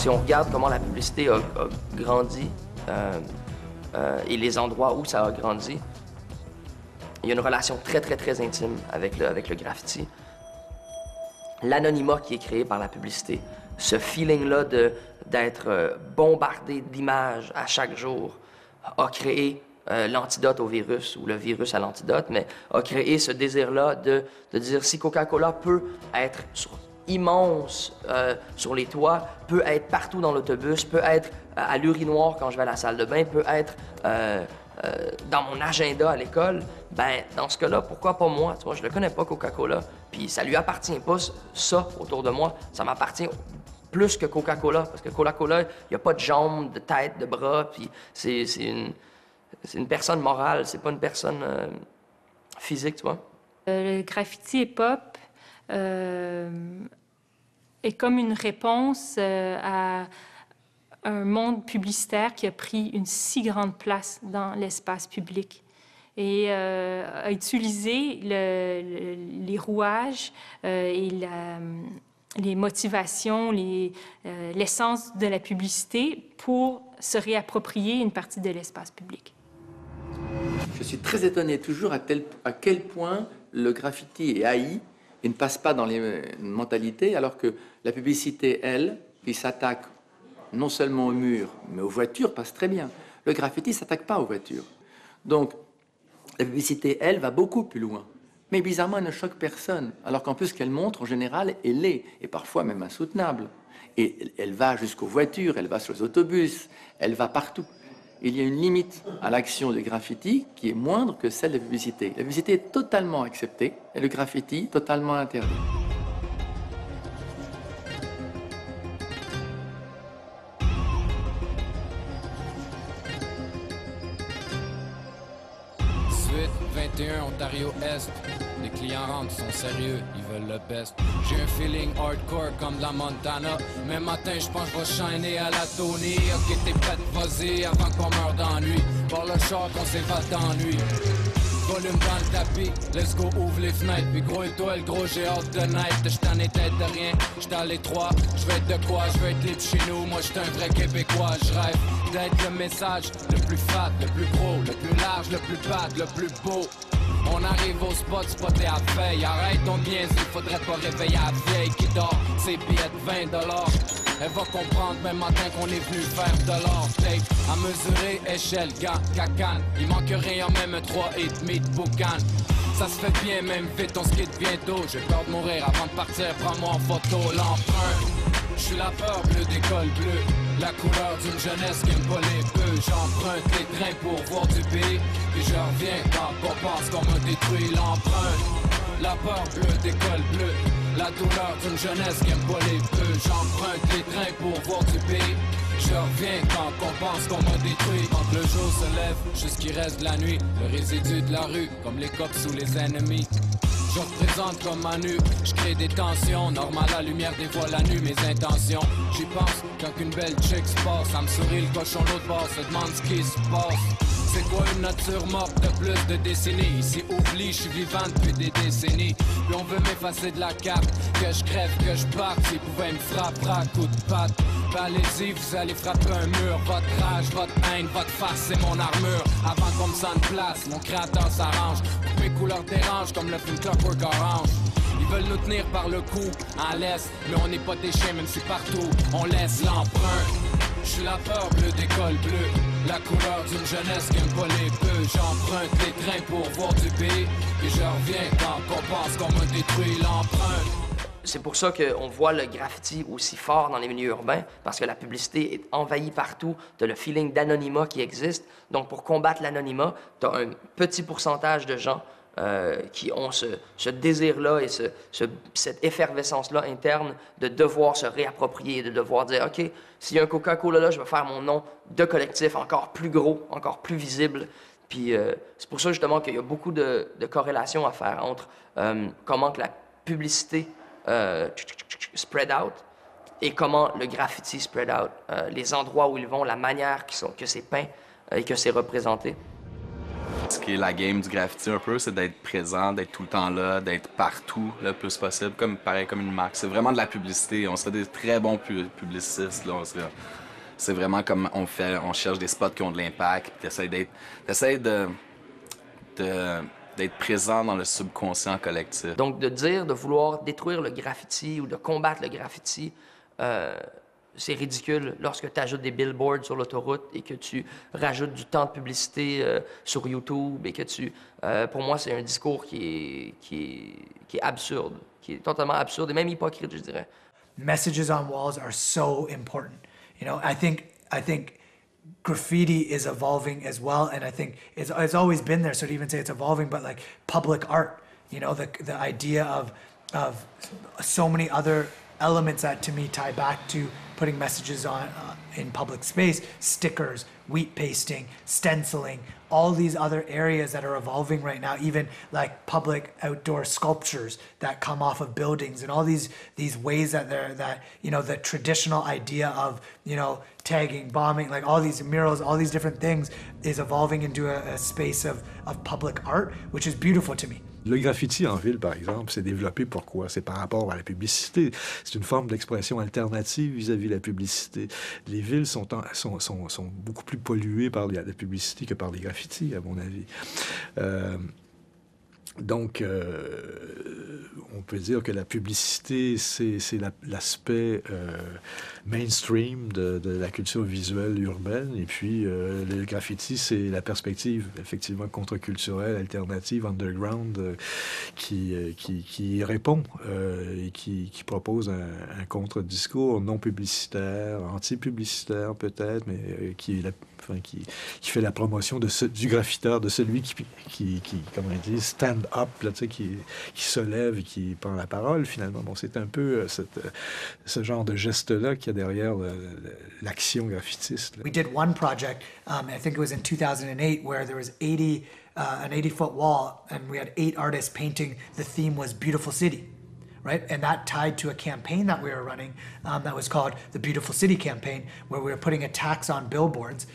Si on regarde comment la publicité a grandi et les endroits où ça a grandi, il y a une relation très, très, très intime avec le graffiti. L'anonymat qui est créé par la publicité, ce feeling-là d'être bombardé d'images à chaque jour, a créé l'antidote au virus, ou le virus à l'antidote, mais a créé ce désir-là de dire si Coca-Cola peut être immense sur les toits, peut être partout dans l'autobus, peut être à l'urinoir quand je vais à la salle de bain, peut être dans mon agenda à l'école, ben dans ce cas-là, pourquoi pas moi? Tu vois, je le connais pas, Coca-Cola, puis ça lui appartient pas, ça, autour de moi. Ça m'appartient plus que Coca-Cola, parce que Coca-Cola, il n'y a pas de jambes, de tête, de bras, puis c'est une personne morale, c'est pas une personne physique, tu vois. Le graffiti hip-hop est comme une réponse à un monde publicitaire qui a pris une si grande place dans l'espace public et a utilisé les rouages et les motivations, l'essence de la publicité pour se réapproprier une partie de l'espace public. Je suis très étonné toujours à quel point le graffiti est haï et ne passe pas dans les mentalités, alors que la publicité, elle, qui s'attaque non seulement aux murs, mais aux voitures, passe très bien. Le graffiti ne s'attaque pas aux voitures. Donc, la publicité, elle, va beaucoup plus loin. Mais bizarrement, elle ne choque personne, alors qu'en plus, ce qu'elle montre, en général, est laid, et parfois même insoutenable. Et elle va jusqu'aux voitures, elle va sur les autobus, elle va partout. Il y a une limite à l'action du graffiti qui est moindre que celle de la publicité. La publicité est totalement acceptée, et le graffiti totalement interdit. Suite 21, Ontario Est. Les clients rentrent, sont sérieux, ils veulent le best. J'ai un feeling hardcore comme de la Montana. Mais matin, je pense que je vais shiner à la Tony. Ok, t'es prête, vas-y, avant qu'on meure d'ennui. Par le char, on s'évade d'ennui. Volume dans le tapis, let's go, ouvre les fenêtres. Puis gros étoile, gros, j'ai hâte de naître. J't'en ai tête de rien, j'suis à l'étroit. J'veux être de quoi, j'veux être libre chez nous. Moi j'suis un vrai Québécois, j'rêve d'être le message le plus fat, le plus gros, le plus large, le plus bad, le plus beau. On arrive au spot, spoté à veille. Arrête ton bien, il faudrait pas réveiller la vieille qui dort. Ses billets de 20 $. Elle va comprendre même matin qu'on est venu faire de l'or. Tape à mesurer, échelle, gants, cacane. Il manque rien, même un 3,5 de boucan. Ça se fait bien, même vite, on se quitte bientôt. J'ai peur de mourir avant de partir, prends-moi en photo l'empreinte. J'suis la peur bleue d'école bleue, la couleur d'une jeunesse qui aime pas les bœufs. J'emprunte les trains pour voir du pays, puis je reviens quand on pense qu'on me détruit l'empreinte. La peur bleue d'école bleue, la douleur d'une jeunesse qui aime pas les bœufs. J'emprunte les trains pour voir du pays, je reviens quand on pense qu'on m'a détruit. Quand le jour se lève, jusqu'il reste de la nuit, le résidu de la rue, comme les cops ou les ennemis. Je représente comme Manu, je crée des tensions. Normal, la lumière dévoile la nuit, mes intentions. J'y pense quand une belle chick se passe. Ça me sourit le cochon l'autre bord, se demande ce qui se passe. C'est quoi une nature morte de plus de décennies? Ici oublie, je suis vivant depuis des décennies. Puis on veut m'effacer de la carte, que je crève, que je parte. S'ils pouvaient me frapper à coups de patte, ben allez-y, vous allez frapper un mur. Votre rage, votre haine, votre face, c'est mon armure. Avant qu'on me sente place, mon créateur s'arrange. Pour mes couleurs dérangent comme le film Clockwork Orange. Ils veulent nous tenir par le cou, en laisse, mais on n'est pas des chiens, même si partout on laisse l'empreinte. Je suis la peur bleue d'école bleue, la couleur d'une jeunesse qui aime pas les bœufs. J'emprunte les trains pour voir du pays, et je reviens quand on pense qu'on me détruit l'empreinte. C'est pour ça qu'on voit le graffiti aussi fort dans les milieux urbains, parce que la publicité est envahie partout. Tu as le feeling d'anonymat qui existe. Donc, pour combattre l'anonymat, tu as un petit pourcentage de gens qui ont ce désir-là et cette effervescence-là interne de devoir se réapproprier, de devoir dire, OK, s'il y a un Coca-Cola là, je vais faire mon nom de collectif encore plus gros, encore plus visible. Puis c'est pour ça, justement, qu'il y a beaucoup de corrélations à faire entre comment que la publicité spread out et comment le graffiti spread out, les endroits où ils vont, la manière que c'est peint et que c'est représenté. Ce qui est la game du graffiti un peu, c'est d'être présent, d'être tout le temps là, d'être partout le plus possible, pareil comme une marque. C'est vraiment de la publicité. On serait des très bons publicistes, là. C'est vraiment comme on cherche des spots qui ont de l'impact, puis t'essayes d'être présent dans le subconscient collectif. Donc, de vouloir détruire le graffiti ou de combattre le graffiti, c'est ridicule lorsque tu ajoutes des billboards sur l'autoroute et que tu rajoutes du temps de publicité sur YouTube et que pour moi, c'est un discours qui est absurde, qui est totalement absurde et même hypocrite, je dirais. Messages on walls are so important. You know, I think graffiti is evolving as well, and I think it's always been there. So to even say it's evolving, but like public art, you know, the idea of so many other elements that to me tie back to putting messages on in public space, stickers, wheat pasting, stenciling, all these other areas that are evolving right now, even like public outdoor sculptures that come off of buildings, and all these ways that you know, the traditional idea of, you know, tagging, bombing, like all these murals, all these different things is evolving into a space of public art, which is beautiful to me. Le graffiti en ville, par exemple, s'est développé pourquoi? C'est par rapport à la publicité. C'est une forme d'expression alternative vis-à-vis de la publicité. Les villes sont beaucoup plus polluées par la publicité que par les graffitis, à mon avis. Donc, on peut dire que la publicité, c'est l'aspect mainstream de la culture visuelle urbaine. Et puis, le graffiti, c'est la perspective, effectivement, contre-culturelle, alternative, underground, qui répond et qui propose un contre-discours non publicitaire, anti-publicitaire peut-être, mais qui fait la promotion du graffiteur, de celui qui comment on dit, stand up, là, tu sais, qui se lève et qui prend la parole, finalement. Bon, c'est un peu ce genre de geste-là qu'il y a derrière l'action graffitiste. Là. We did one project, I think it was in 2008, where there was an 80-foot wall, and we had 8 artists painting. The theme was Beautiful City. Right? And that tied to a campaign that we were running that was called the Beautiful City Campaign, where we were putting a tax on billboards.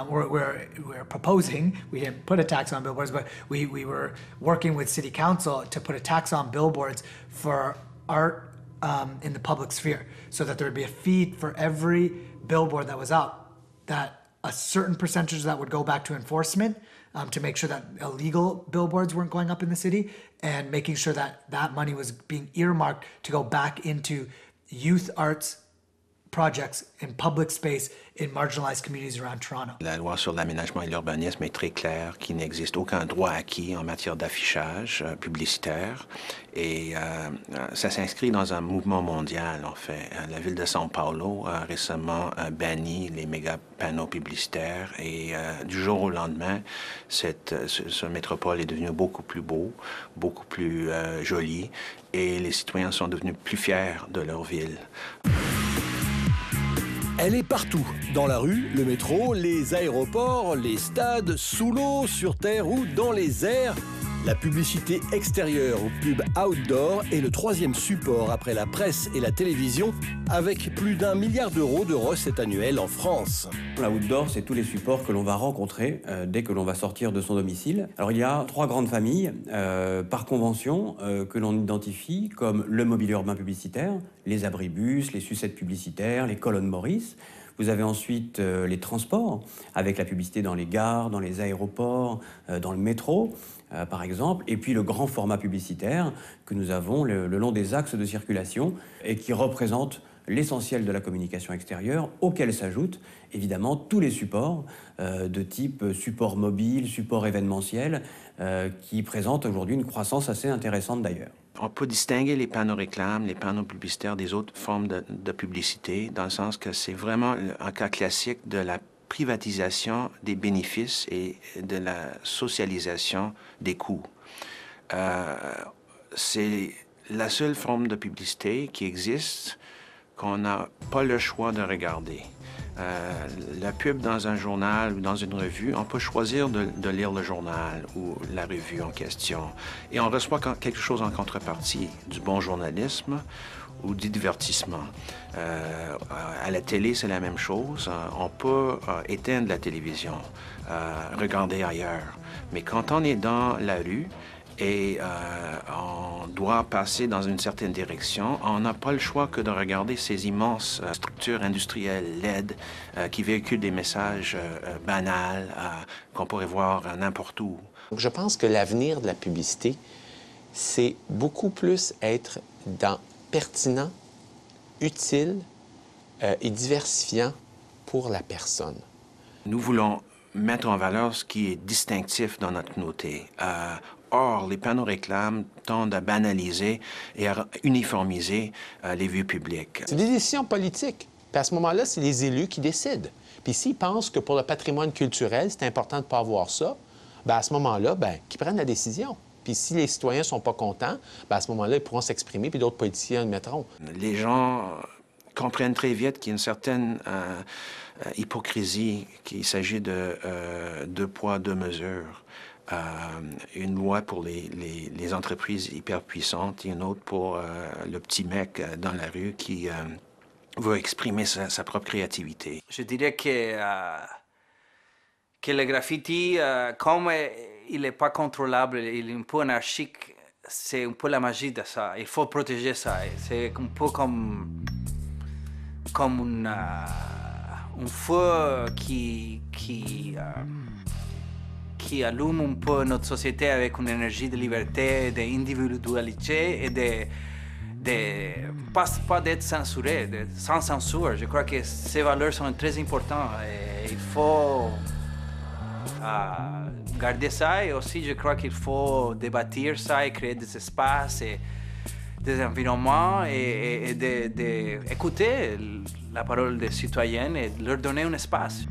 We're proposing, we didn't put a tax on billboards, but we were working with City Council to put a tax on billboards for art in the public sphere, so that there would be a fee for every billboard that was up, that a certain percentage of that would go back to enforcement, to make sure that illegal billboards weren't going up in the city, and making sure that that money was being earmarked to go back into youth arts projects in public space in marginalized communities around Toronto. La loi sur l'aménagement et l'urbanisme est très claire qu'il n'existe aucun droit acquis en matière d'affichage publicitaire et ça s'inscrit dans un mouvement mondial, en fait. La ville de São Paulo a récemment banni les méga panneaux publicitaires et du jour au lendemain, ce métropole est devenu beaucoup plus beau, beaucoup plus joli et les citoyens sont devenus plus fiers de leur ville. Elle est partout, dans la rue, le métro, les aéroports, les stades, sous l'eau, sur terre ou dans les airs. La publicité extérieure ou pub outdoor est le 3e support après la presse et la télévision, avec plus d'1 milliard d'euros de recettes annuelles en France. L'outdoor, c'est tous les supports que l'on va rencontrer dès que l'on va sortir de son domicile. Alors il y a 3 grandes familles, par convention, que l'on identifie comme le mobilier urbain publicitaire, les abribus, les sucettes publicitaires, les colonnes Maurice. Vous avez ensuite les transports, avec la publicité dans les gares, dans les aéroports, dans le métro, par exemple, et puis le grand format publicitaire que nous avons le long des axes de circulation et qui représente l'essentiel de la communication extérieure, auquel s'ajoutent évidemment tous les supports de type support mobile, support événementiel, qui présentent aujourd'hui une croissance assez intéressante d'ailleurs. On peut distinguer les panneaux réclames, les panneaux publicitaires des autres formes de publicité, dans le sens que c'est vraiment un cas classique de la privatisation des bénéfices et de la socialisation des coûts. C'est la seule forme de publicité qui existe qu'on n'a pas le choix de regarder. La pub dans un journal ou dans une revue, on peut choisir de lire le journal ou la revue en question. Et on reçoit quelque chose en contrepartie, du bon journalisme ou du divertissement. À la télé, c'est la même chose. On peut éteindre la télévision, regarder ailleurs. Mais quand on est dans la rue et on doit passer dans une certaine direction, on n'a pas le choix que de regarder ces immenses structures industrielles LED qui véhiculent des messages banals qu'on pourrait voir n'importe où. Donc, je pense que l'avenir de la publicité, c'est beaucoup plus être dans pertinent, utile et diversifiant pour la personne. Nous voulons mettre en valeur ce qui est distinctif dans notre communauté. Or, les panneaux réclames tendent à banaliser et à uniformiser les vues publiques. C'est des décisions politiques. Puis à ce moment-là, c'est les élus qui décident. Puis s'ils pensent que pour le patrimoine culturel, c'est important de ne pas avoir ça, bien à ce moment-là, bien, qu'ils prennent la décision. Puis si les citoyens ne sont pas contents, bien à ce moment-là, ils pourront s'exprimer, puis d'autres politiciens le mettront. Les gens comprennent très vite qu'il y a une certaine hypocrisie, qu'il s'agit de deux poids, deux mesures. Une loi pour les entreprises hyper puissantes et une autre pour le petit mec dans la rue qui veut exprimer sa propre créativité. Je dirais que le graffiti, comme il n'est pas contrôlable, il est un peu anarchique, c'est un peu la magie de ça. Il faut protéger ça. C'est un peu comme un feu qui allume un peu notre société avec une énergie de liberté, d'individualité et pas d'être censuré, sans censure. Je crois que ces valeurs sont très importantes et il faut garder ça et aussi je crois qu'il faut débattre ça et créer des espaces et des environnements et d'écouter la parole des citoyens et leur donner un espace.